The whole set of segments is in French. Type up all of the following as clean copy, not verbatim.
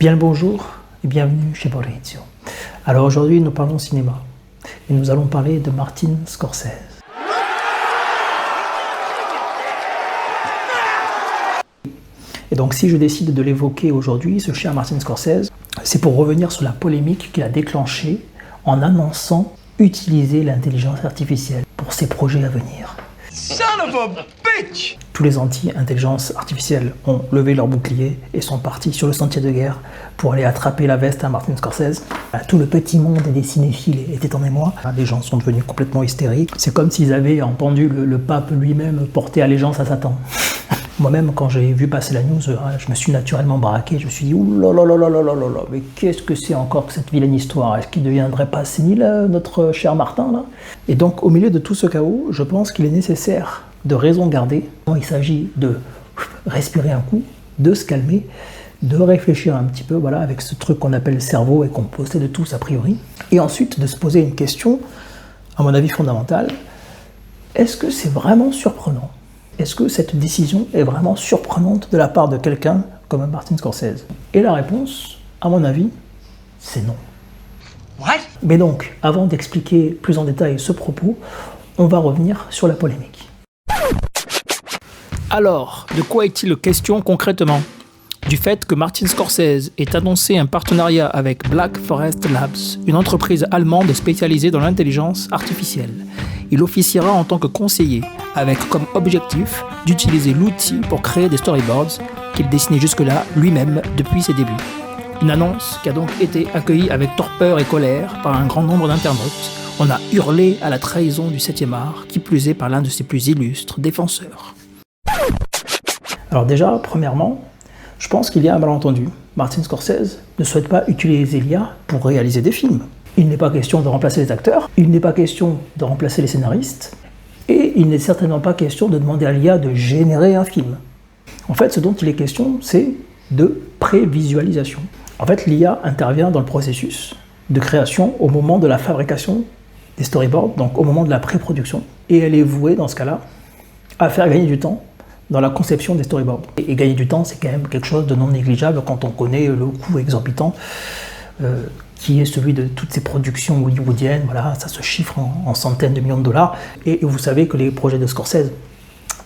Bien le bonjour et bienvenue chez Borrizio. Alors aujourd'hui nous parlons cinéma et nous allons parler de Martin Scorsese. Et donc si je décide de l'évoquer aujourd'hui, ce cher Martin Scorsese, c'est pour revenir sur la polémique qu'il a déclenchée en annonçant utiliser l'intelligence artificielle pour ses projets à venir. Son of a bitch! Tous les anti-intelligence artificielle ont levé leur bouclier et sont partis sur le sentier de guerre pour aller attraper la veste à Martin Scorsese. Tout le petit monde des cinéphiles était en émoi. Les gens sont devenus complètement hystériques. C'est comme s'ils avaient entendu le pape lui-même porter allégeance à Satan. Moi-même, quand j'ai vu passer la news, je me suis naturellement braqué. Je me suis dit, ouh là là là là là là là, mais qu'est-ce que c'est encore que cette vilaine histoire? Est-ce qu'il ne deviendrait pas sénile, notre cher Martin, là? Et donc, au milieu de tout ce chaos, je pense qu'il est nécessaire de raison garder. Il s'agit de respirer un coup, de se calmer, de réfléchir un petit peu, voilà, avec ce truc qu'on appelle le cerveau et qu'on possède tous a priori. Et ensuite, de se poser une question, à mon avis fondamentale. Est-ce que c'est vraiment surprenant? Est-ce que cette décision est vraiment surprenante de la part de quelqu'un comme Martin Scorsese? Et la réponse, à mon avis, c'est non. What? Mais donc, avant d'expliquer plus en détail ce propos, on va revenir sur la polémique. Alors, de quoi est-il question concrètement? Du fait que Martin Scorsese ait annoncé un partenariat avec Black Forest Labs, une entreprise allemande spécialisée dans l'intelligence artificielle. Il officiera en tant que conseiller, avec comme objectif d'utiliser l'outil pour créer des storyboards qu'il dessinait jusque-là lui-même depuis ses débuts. Une annonce qui a donc été accueillie avec torpeur et colère par un grand nombre d'internautes. On a hurlé à la trahison du 7e art, qui plus est par l'un de ses plus illustres défenseurs. Alors déjà, premièrement, je pense qu'il y a un malentendu. Martin Scorsese ne souhaite pas utiliser l'IA pour réaliser des films. Il n'est pas question de remplacer les acteurs, il n'est pas question de remplacer les scénaristes, et il n'est certainement pas question de demander à l'IA de générer un film. En fait, ce dont il est question, c'est de prévisualisation. En fait, l'IA intervient dans le processus de création au moment de la fabrication des storyboards, donc au moment de la pré-production, et elle est vouée, dans ce cas-là, à faire gagner du temps dans la conception des storyboards. Et gagner du temps, c'est quand même quelque chose de non négligeable quand on connaît le coût exorbitant qui est celui de toutes ces productions hollywoodiennes. Voilà, ça se chiffre en centaines de millions de dollars. Et vous savez que les projets de Scorsese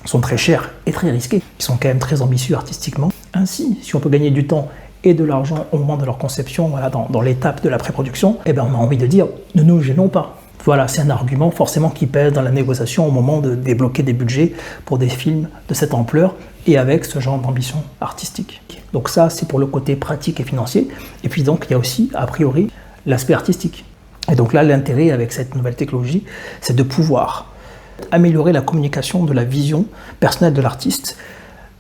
sont très chers et très risqués. Ils sont quand même très ambitieux artistiquement. Ainsi, si on peut gagner du temps et de l'argent au moment de leur conception, voilà, dans l'étape de la pré-production, eh ben on a envie de dire, ne nous gênons pas. Voilà, c'est un argument forcément qui pèse dans la négociation au moment de débloquer des budgets pour des films de cette ampleur et avec ce genre d'ambition artistique. Donc ça, c'est pour le côté pratique et financier. Et puis donc, il y a aussi, a priori, l'aspect artistique. Et donc là, l'intérêt avec cette nouvelle technologie, c'est de pouvoir améliorer la communication de la vision personnelle de l'artiste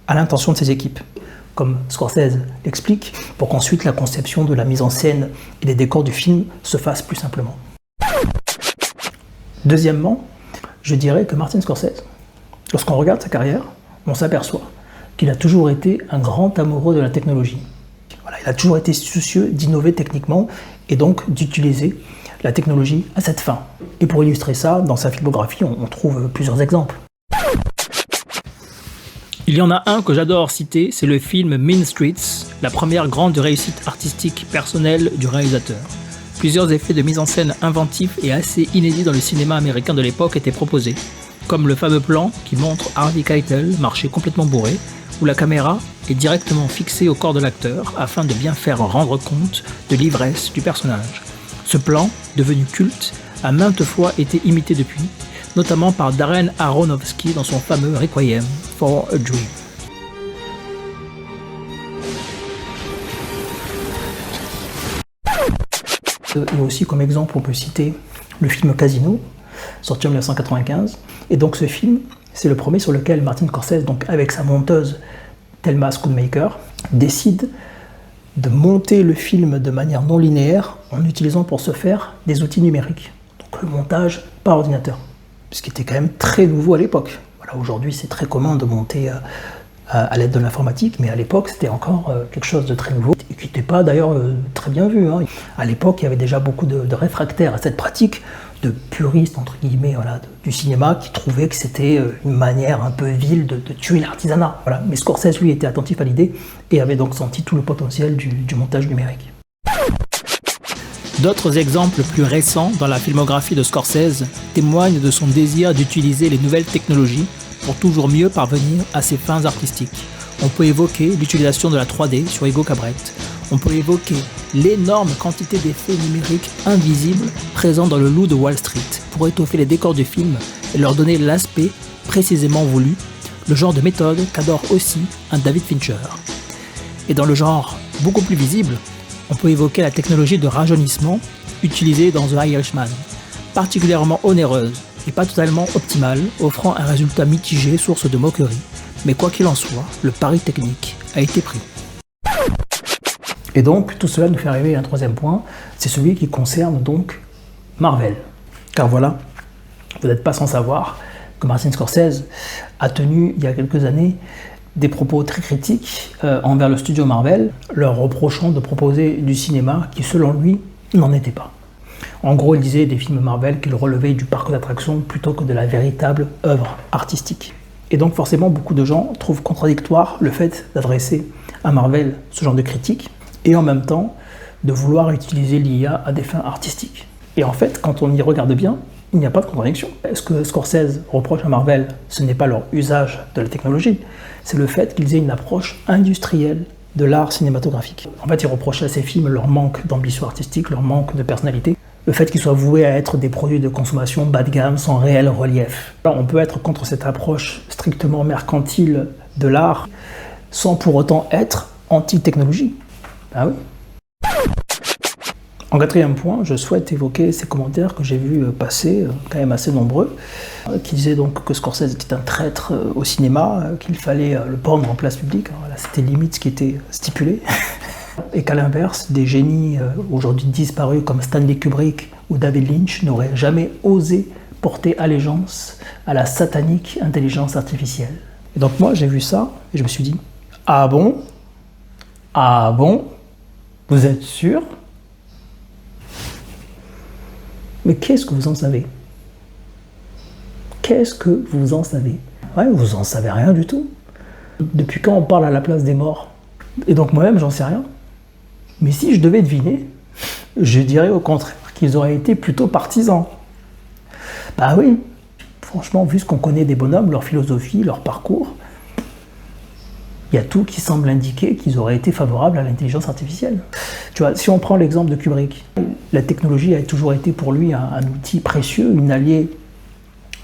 à l'intention de ses équipes. Comme Scorsese l'explique, pour qu'ensuite la conception de la mise en scène et des décors du film se fasse plus simplement. Deuxièmement, je dirais que Martin Scorsese, lorsqu'on regarde sa carrière, on s'aperçoit qu'il a toujours été un grand amoureux de la technologie. Voilà, il a toujours été soucieux d'innover techniquement et donc d'utiliser la technologie à cette fin. Et pour illustrer ça, dans sa filmographie, on trouve plusieurs exemples. Il y en a un que j'adore citer, c'est le film Mean Streets, la première grande réussite artistique personnelle du réalisateur. Plusieurs effets de mise en scène inventifs et assez inédits dans le cinéma américain de l'époque étaient proposés, comme le fameux plan qui montre Harvey Keitel marcher complètement bourré, où la caméra est directement fixée au corps de l'acteur afin de bien faire rendre compte de l'ivresse du personnage. Ce plan, devenu culte, a maintes fois été imité depuis, notamment par Darren Aronofsky dans son fameux Requiem for a Dream. Et aussi comme exemple, on peut citer le film Casino, sorti en 1995. Et donc ce film, c'est le premier sur lequel Martin Scorsese, donc avec sa monteuse Thelma Schoonmaker, décide de monter le film de manière non linéaire en utilisant pour ce faire des outils numériques. Donc le montage par ordinateur, ce qui était quand même très nouveau à l'époque. Voilà, aujourd'hui, c'est très commun de monter à l'aide de l'informatique, mais à l'époque, c'était encore quelque chose de très nouveau et qui n'était pas d'ailleurs très bien vu. À l'époque, il y avait déjà beaucoup de réfractaires à cette pratique de puristes, entre guillemets, voilà, du cinéma, qui trouvaient que c'était une manière un peu vile de tuer l'artisanat. Voilà. Mais Scorsese, lui, était attentif à l'idée et avait donc senti tout le potentiel du montage numérique. D'autres exemples plus récents dans la filmographie de Scorsese témoignent de son désir d'utiliser les nouvelles technologies pour toujours mieux parvenir à ses fins artistiques. On peut évoquer l'utilisation de la 3D sur Hugo Cabret. On peut évoquer l'énorme quantité d'effets numériques invisibles présents dans Le Loup de Wall Street pour étoffer les décors du film et leur donner l'aspect précisément voulu, le genre de méthode qu'adore aussi un David Fincher. Et dans le genre beaucoup plus visible, on peut évoquer la technologie de rajeunissement utilisée dans The Irishman, particulièrement onéreuse et pas totalement optimale, offrant un résultat mitigé, source de moquerie. Mais quoi qu'il en soit, le pari technique a été pris. Et donc, tout cela nous fait arriver à un troisième point, c'est celui qui concerne donc Marvel. Car voilà, vous n'êtes pas sans savoir que Martin Scorsese a tenu, il y a quelques années, des propos très critiques envers le studio Marvel, leur reprochant de proposer du cinéma qui, selon lui, n'en était pas. En gros, il disait des films Marvel qu'ils relevaient du parc d'attractions plutôt que de la véritable œuvre artistique. Et donc forcément, beaucoup de gens trouvent contradictoire le fait d'adresser à Marvel ce genre de critique et en même temps de vouloir utiliser l'IA à des fins artistiques. Et en fait, quand on y regarde bien, il n'y a pas de contradiction. Est-ce que Scorsese reproche à Marvel, ce n'est pas leur usage de la technologie, c'est le fait qu'ils aient une approche industrielle de l'art cinématographique. En fait, il reproche à ces films leur manque d'ambition artistique, leur manque de personnalité, le fait qu'ils soient voués à être des produits de consommation bas de gamme sans réel relief. Alors, on peut être contre cette approche strictement mercantile de l'art sans pour autant être anti-technologie. Ah oui. En quatrième point, je souhaite évoquer ces commentaires que j'ai vus passer, quand même assez nombreux, qui disaient donc que Scorsese était un traître au cinéma, qu'il fallait le pendre en place publique. Alors là, c'était limite ce qui était stipulé. Et qu'à l'inverse, des génies aujourd'hui disparus comme Stanley Kubrick ou David Lynch n'auraient jamais osé porter allégeance à la satanique intelligence artificielle. Et donc moi, j'ai vu ça et je me suis dit, ah bon? Ah bon? Vous êtes sûr? Mais qu'est-ce que vous en savez? Qu'est-ce que vous en savez? Ouais, vous en savez rien du tout. Depuis quand on parle à la place des morts? Et donc moi-même, j'en sais rien. Mais si je devais deviner, je dirais au contraire qu'ils auraient été plutôt partisans. Bah oui, franchement, vu ce qu'on connaît des bonhommes, leur philosophie, leur parcours, il y a tout qui semble indiquer qu'ils auraient été favorables à l'intelligence artificielle. Tu vois, si on prend l'exemple de Kubrick, la technologie a toujours été pour lui un outil précieux, une alliée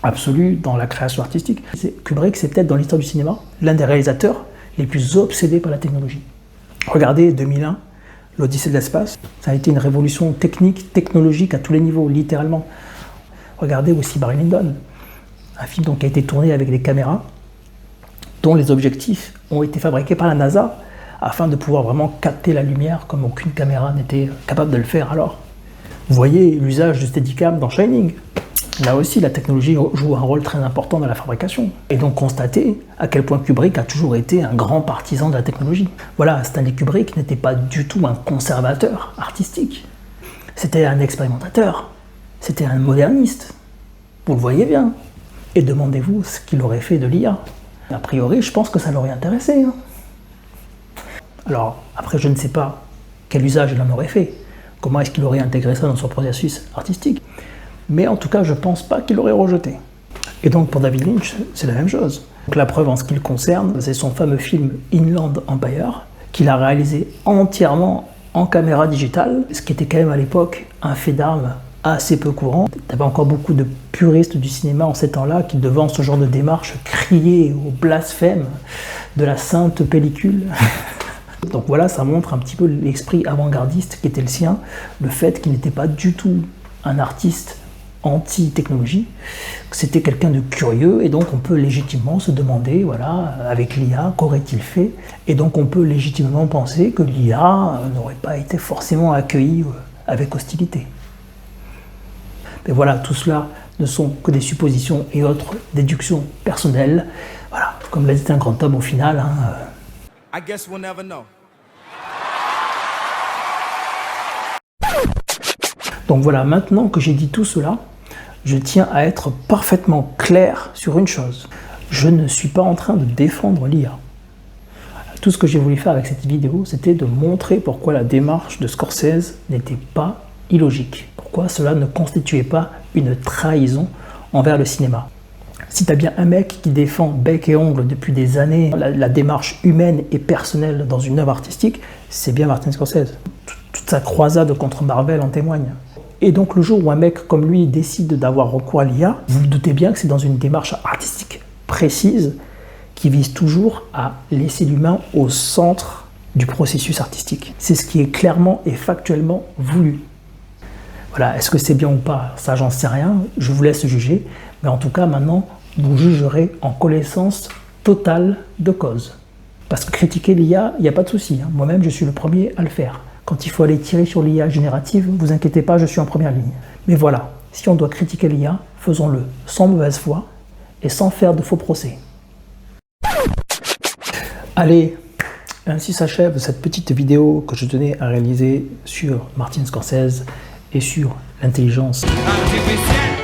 absolue dans la création artistique. Kubrick, c'est peut-être dans l'histoire du cinéma l'un des réalisateurs les plus obsédés par la technologie. Regardez 2001, l'Odyssée de l'espace, ça a été une révolution technique, technologique à tous les niveaux, littéralement. Regardez aussi Barry Lyndon, un film donc, qui a été tourné avec des caméras dont les objectifs ont été fabriqués par la NASA afin de pouvoir vraiment capter la lumière comme aucune caméra n'était capable de le faire alors. Vous voyez l'usage du Steadicam dans Shining. Là aussi, la technologie joue un rôle très important dans la fabrication. Et donc constater à quel point Kubrick a toujours été un grand partisan de la technologie. Voilà, Stanley Kubrick n'était pas du tout un conservateur artistique. C'était un expérimentateur. C'était un moderniste. Vous le voyez bien. Et demandez-vous ce qu'il aurait fait de l'IA. A priori, je pense que ça l'aurait intéressé. Alors, après, je ne sais pas quel usage il en aurait fait. Comment est-ce qu'il aurait intégré ça dans son processus artistique. Mais en tout cas, je ne pense pas qu'il l'aurait rejeté. Et donc, pour David Lynch, c'est la même chose. Donc, la preuve en ce qui le concerne, c'est son fameux film Inland Empire, qu'il a réalisé entièrement en caméra digitale, ce qui était quand même à l'époque un fait d'armes assez peu courant. Il y avait encore beaucoup de puristes du cinéma en ces temps-là qui, devant ce genre de démarche, criaient au blasphème de la sainte pellicule. Donc voilà, ça montre un petit peu l'esprit avant-gardiste qui était le sien, le fait qu'il n'était pas du tout un artiste anti-technologie, que c'était quelqu'un de curieux, et donc on peut légitimement se demander, voilà, avec l'IA, qu'aurait-il fait? Et donc on peut légitimement penser que l'IA n'aurait pas été forcément accueillie avec hostilité. Mais voilà, tout cela ne sont que des suppositions et autres déductions personnelles. Voilà, comme l'a dit un grand homme au final. I guess we'll never know. Donc voilà, maintenant que j'ai dit tout cela, je tiens à être parfaitement clair sur une chose. Je ne suis pas en train de défendre l'IA. Tout ce que j'ai voulu faire avec cette vidéo, c'était de montrer pourquoi la démarche de Scorsese n'était pas illogique. Pourquoi cela ne constituait pas une trahison envers le cinéma. Si tu as bien un mec qui défend bec et ongle depuis des années la démarche humaine et personnelle dans une œuvre artistique, c'est bien Martin Scorsese. Toute sa croisade contre Marvel en témoigne. Et donc le jour où un mec comme lui décide d'avoir recours à l'IA, vous vous doutez bien que c'est dans une démarche artistique précise qui vise toujours à laisser l'humain au centre du processus artistique. C'est ce qui est clairement et factuellement voulu. Voilà, est-ce que c'est bien ou pas? Ça, j'en sais rien, je vous laisse juger. Mais en tout cas, maintenant, vous jugerez en connaissance totale de cause. Parce que critiquer l'IA, il n'y a pas de souci. Moi-même, je suis le premier à le faire. Quand il faut aller tirer sur l'IA générative, ne vous inquiétez pas, je suis en première ligne. Mais voilà, si on doit critiquer l'IA, faisons-le sans mauvaise foi et sans faire de faux procès. Allez, ainsi s'achève cette petite vidéo que je tenais à réaliser sur Martin Scorsese et sur l'intelligence.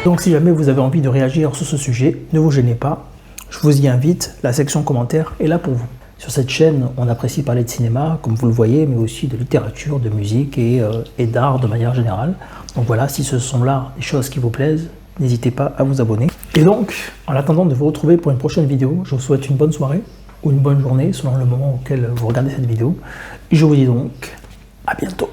Donc si jamais vous avez envie de réagir sur ce sujet, ne vous gênez pas, je vous y invite, la section commentaires est là pour vous. Sur cette chaîne, on apprécie parler de cinéma, comme vous le voyez, mais aussi de littérature, de musique et d'art de manière générale. Donc voilà, si ce sont là des choses qui vous plaisent, n'hésitez pas à vous abonner. Et donc, en attendant de vous retrouver pour une prochaine vidéo, je vous souhaite une bonne soirée ou une bonne journée, selon le moment auquel vous regardez cette vidéo. Et je vous dis donc à bientôt.